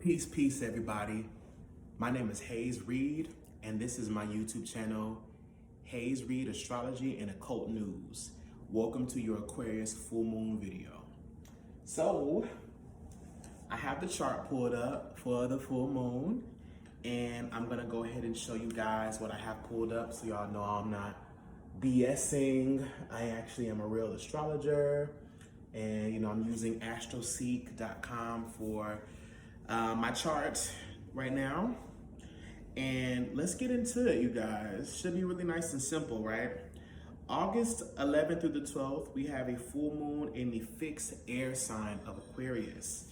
Peace, peace, everybody. My name is Hayes Reed, and this is my YouTube channel, Hayes Reed Astrology and Occult News. Welcome to your Aquarius full moon video. So, I have the chart pulled up for the full moon, and I'm gonna go ahead and show you guys what I have pulled up so y'all know I'm not BSing. I actually am a real astrologer, and I'm using astroseek.com for my chart right now. And let's get into it, you guys. Should be really nice and simple, right? August 11th through the 12th, we have a full moon in the fixed air sign of Aquarius.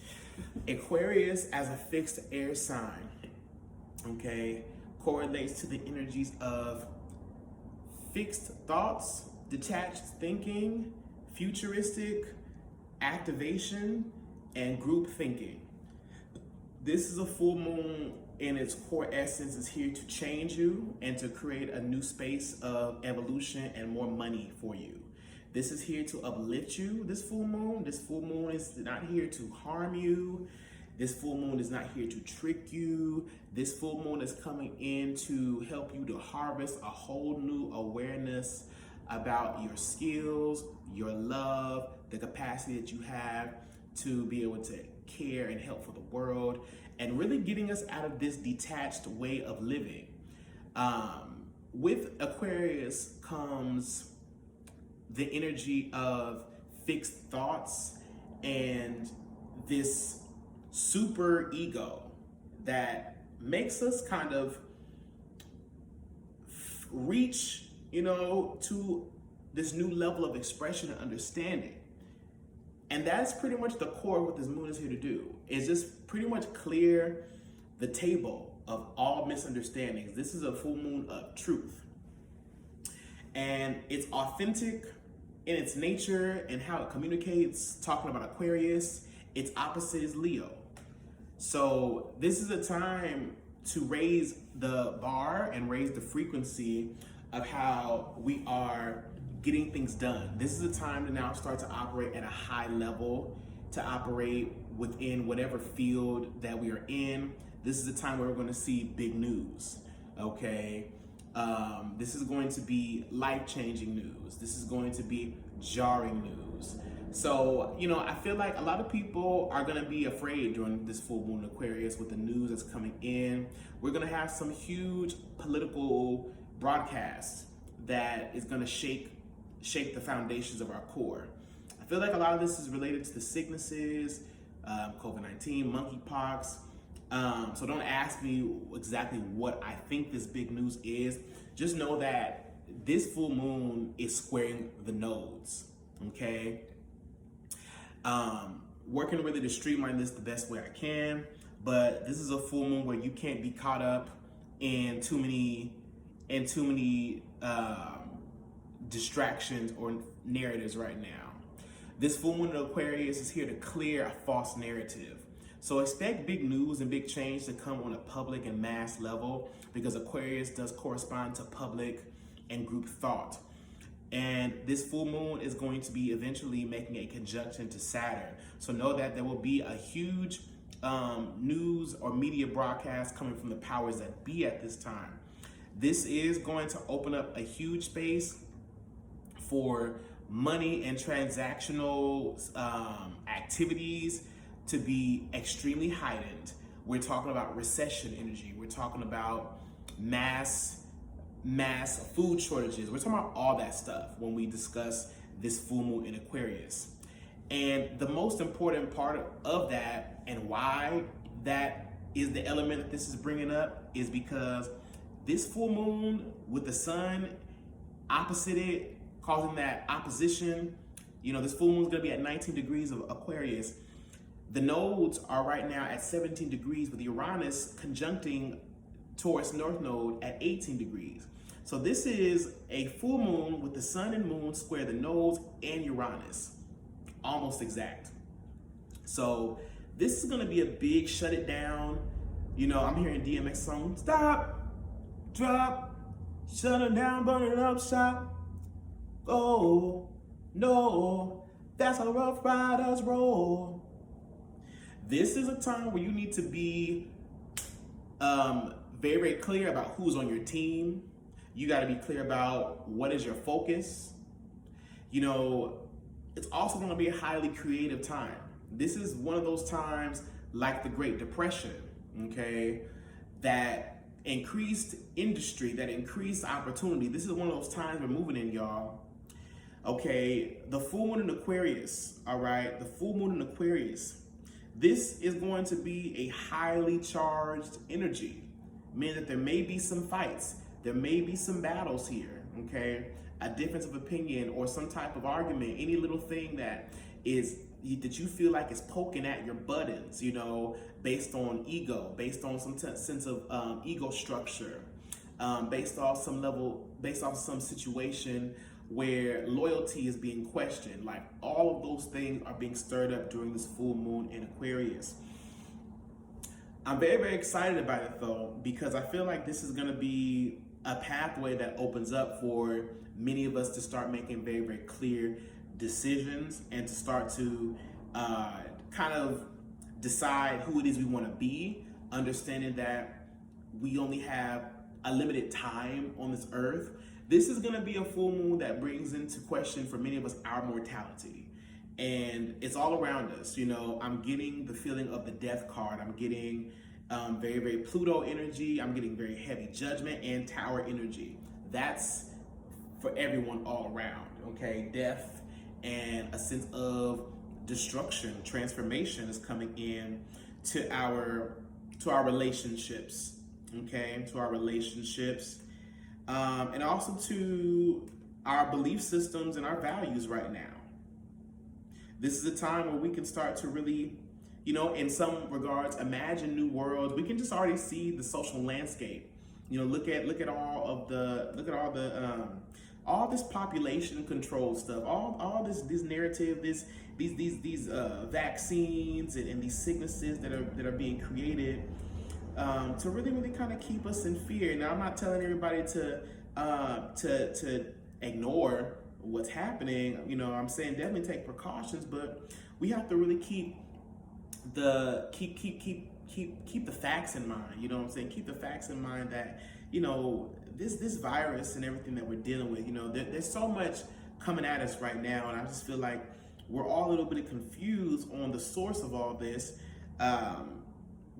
Aquarius as a fixed air sign, okay, correlates to the energies of fixed thoughts, detached thinking, futuristic activation, and group thinking. This is a full moon in its core essence is here to change you and to create a new space of evolution and more money for you. This is here to uplift you, this full moon. This full moon is not here to harm you. This full moon is not here to trick you. This full moon is coming in to help you to harvest a whole new awareness about your skills, your love, the capacity that you have to be able to care and help for the world, and really getting us out of this detached way of living. With Aquarius comes the energy of fixed thoughts and this super ego that makes us kind of reach, to this new level of expression and understanding. And that's pretty much the core of what this moon is here to do, is just pretty much clear the table of all misunderstandings. This is a full moon of truth. And it's authentic in its nature and how it communicates. Talking about Aquarius, its opposite is Leo. So this is a time to raise the bar and raise the frequency of how we are getting things done. This is a time to now start to operate at a high level, to operate within whatever field that we are in. This is a time where we're going to see big news, okay? This is going to be life-changing news. This is going to be jarring news. So, I feel like a lot of people are going to be afraid during this full moon Aquarius with the news that's coming in. We're going to have some huge political broadcasts that is going to shake the foundations of our core. I feel like a lot of this is related to the sicknesses, COVID-19, monkeypox. So don't ask me exactly what I think this big news is. Just know that this full moon is squaring the nodes, okay? Working really to streamline this the best way I can, but this is a full moon where you can't be caught up in too many distractions or narratives right now. This full moon in Aquarius is here to clear a false narrative. So expect big news and big change to come on a public and mass level, because Aquarius does correspond to public and group thought. And this full moon is going to be eventually making a conjunction to Saturn. So know that there will be a huge news or media broadcast coming from the powers that be at this time. This is going to open up a huge space for money and transactional activities to be extremely heightened. We're talking about recession energy. We're talking about mass food shortages. We're talking about all that stuff when we discuss this full moon in Aquarius. And the most important part of that, and why that is the element that this is bringing up, is because this full moon with the sun opposite it, causing that opposition, this full moon is going to be at 19 degrees of Aquarius. The nodes are right now at 17 degrees with Uranus conjuncting Taurus North Node at 18 degrees. So this is a full moon with the sun and moon square the nodes and Uranus, almost exact. So this is going to be a big shut it down. I'm hearing DMX song, stop, drop, shut it down, burn it up, stop. Oh, no, that's how Rough Riders roll. This is a time where you need to be very, very clear about who's on your team. You got to be clear about what is your focus. You know, it's also going to be a highly creative time. This is one of those times like the Great Depression, okay, that increased industry, that increased opportunity. This is one of those times we're moving in, y'all. Okay, the full moon in Aquarius, all right, the full moon in Aquarius. This is going to be a highly charged energy, meaning that there may be some fights, there may be some battles here, okay? A difference of opinion or some type of argument, any little thing that you feel like is poking at your buttons, you know, based on ego, based on some sense of ego structure, based off some situation where loyalty is being questioned. Like, all of those things are being stirred up during this full moon in Aquarius. I'm very, very excited about it though, because I feel like this is going to be a pathway that opens up for many of us to start making very, very clear decisions and to start to kind of decide who it is we want to be, understanding that we only have a limited time on this earth. This is going to be a full moon that brings into question for many of us our mortality. And it's all around us. You know, I'm getting the feeling of the death card. I'm getting very, very Pluto energy. I'm getting very heavy judgment and tower energy. That's for everyone all around, okay? Death and a sense of destruction, transformation is coming in to our relationships, okay? To our relationships. And also to our belief systems and our values right now. This is a time where we can start to really, you know, in some regards, imagine new worlds. We can just already see the social landscape. You know, look at all this population control stuff, all this narrative, these vaccines and these sicknesses that are being created. To really kind of keep us in fear. Now, I'm not telling everybody to ignore what's happening. You know, I'm saying definitely take precautions, but we have to really keep the facts in mind. You know what I'm saying? Keep the facts in mind that, you know, this virus and everything that we're dealing with. You know, there's so much coming at us right now, and I just feel like we're all a little bit confused on the source of all this.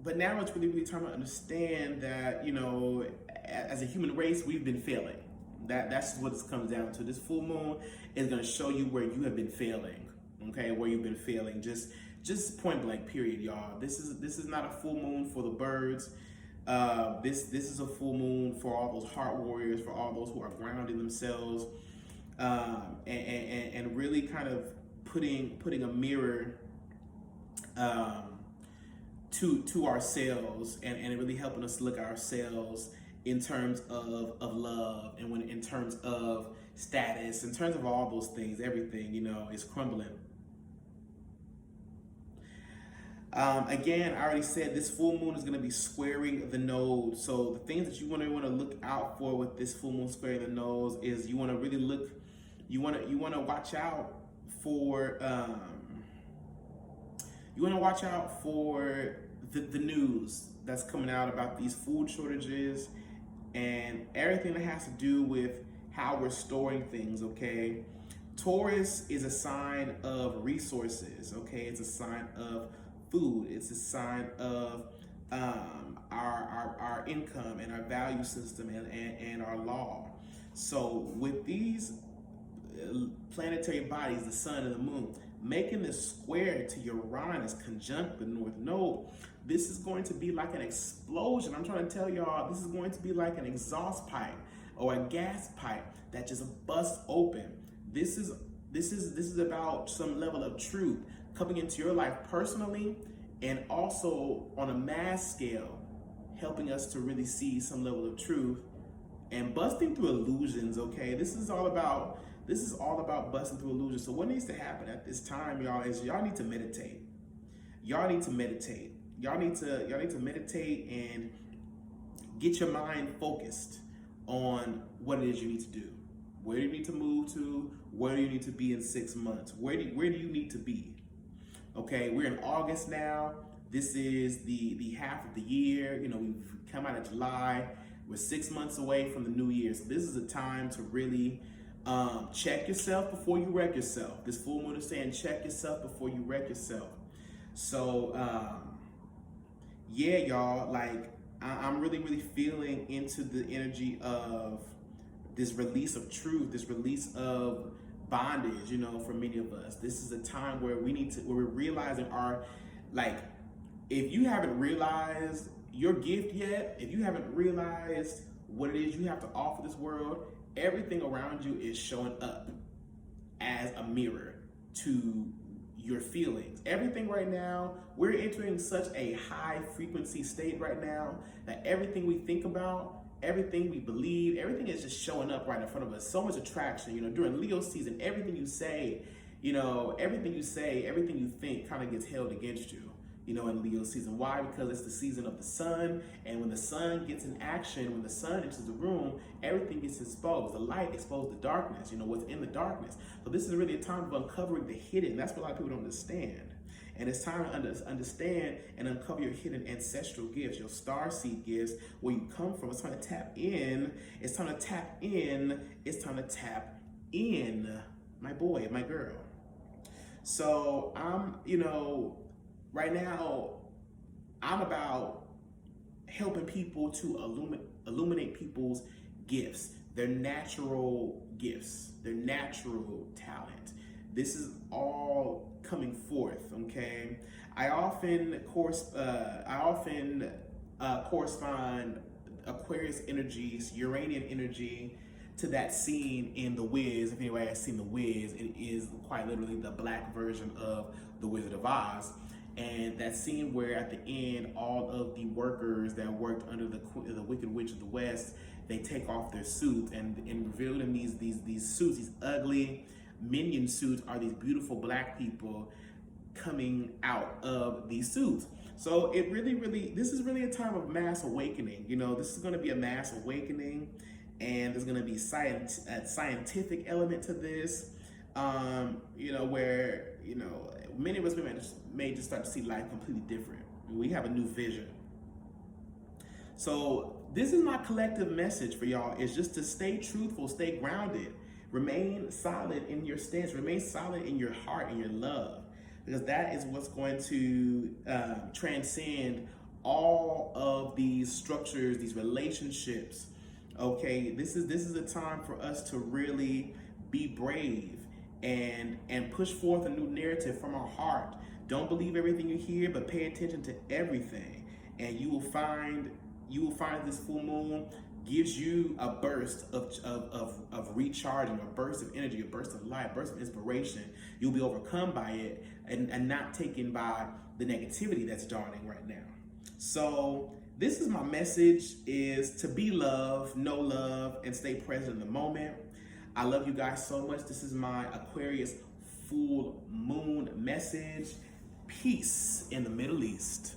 But now it's really time to understand that, you know, as a human race, we've been failing. That's what it comes down to. This full moon is going to show you where you have been failing, okay? Where you've been failing, just point blank, period, y'all. This is not a full moon for the birds. This is a full moon for all those heart warriors, for all those who are grounding themselves, and really kind of putting a mirror to ourselves and really helping us look at ourselves in terms of love, and in terms of status, in terms of all those things. Everything, you know, is crumbling. Again, I already said this full moon is going to be squaring the node. So the things that you want to look out for with this full moon squaring the nodes is you want to really look, you want to watch out for the news that's coming out about these food shortages and everything that has to do with how we're storing things, okay? Taurus is a sign of resources, okay? It's a sign of food. It's a sign of our income and our value system and our law. So with these planetary bodies, the sun and the moon, making this square to Uranus conjunct the North Node, this is going to be like an explosion. I'm trying to tell y'all, this is going to be like an exhaust pipe or a gas pipe that just busts open. This is about some level of truth coming into your life personally, and also on a mass scale, helping us to really see some level of truth and busting through illusions, okay? This is all about busting through illusions. So what needs to happen at this time, y'all, is y'all need to meditate. Y'all need to meditate. Y'all need to meditate and get your mind focused on what it is you need to do. Where do you need to move to? Where do you need to be in 6 months? Where do you need to be? Okay, we're in August now. This is the half of the year. You know, we've come out of July. We're 6 months away from the new year. So this is a time to really check yourself before you wreck yourself. This full moon is saying check yourself before you wreck yourself. So yeah, y'all, like I'm really feeling into the energy of this release of truth, this release of bondage, you know, for many of us. This is a time where where we're realizing if you haven't realized your gift yet, if you haven't realized what it is you have to offer this world, everything around you is showing up as a mirror to your feelings. Everything right now, we're entering such a high frequency state right now that everything we think about, everything we believe, everything is just showing up right in front of us. So much attraction, you know, during Leo season, everything you say, everything you think kind of gets held against you, you know, in Leo season. Why? Because it's the season of the sun, and when the sun gets in action, when the sun enters the room, everything gets exposed. The light exposes the darkness, you know, what's in the darkness. So this is really a time of uncovering the hidden. That's what a lot of people don't understand. And it's time to understand and uncover your hidden ancestral gifts, your starseed gifts, where you come from. It's time to tap in. It's time to tap in. It's time to tap in, my boy, my girl. So right now, I'm about helping people to illuminate people's gifts, their natural gifts, their natural talent. This is all coming forth, okay? I often correspond Aquarius energies, Uranian energy, to that scene in The Wiz. If anybody has seen The Wiz, it is quite literally the black version of The Wizard of Oz. And that scene where at the end, all of the workers that worked under the Wicked Witch of the West, they take off their suits, and revealed in these suits, these ugly minion suits, are these beautiful black people coming out of these suits. So it this is really a time of mass awakening. You know, this is going to be a mass awakening, and there's going to be a scientific element to this. You know, where, you know, many of us may just start to see life completely different. We have a new vision. So this is my collective message for y'all, is just to stay truthful, stay grounded, remain solid in your stance, remain solid in your heart and your love, because that is what's going to transcend all of these structures, these relationships. Okay, this is a time for us to really be brave and push forth a new narrative from our heart. Don't believe everything you hear, but pay attention to everything, and you will find this full moon gives you a burst of recharging, a burst of energy, a burst of light, a burst of inspiration. You'll be overcome by it and not taken by the negativity that's dawning right now. So this is my message, is to be love, know love, and stay present in the moment. I love you guys so much. This is my Aquarius full moon message. Peace in the Middle East.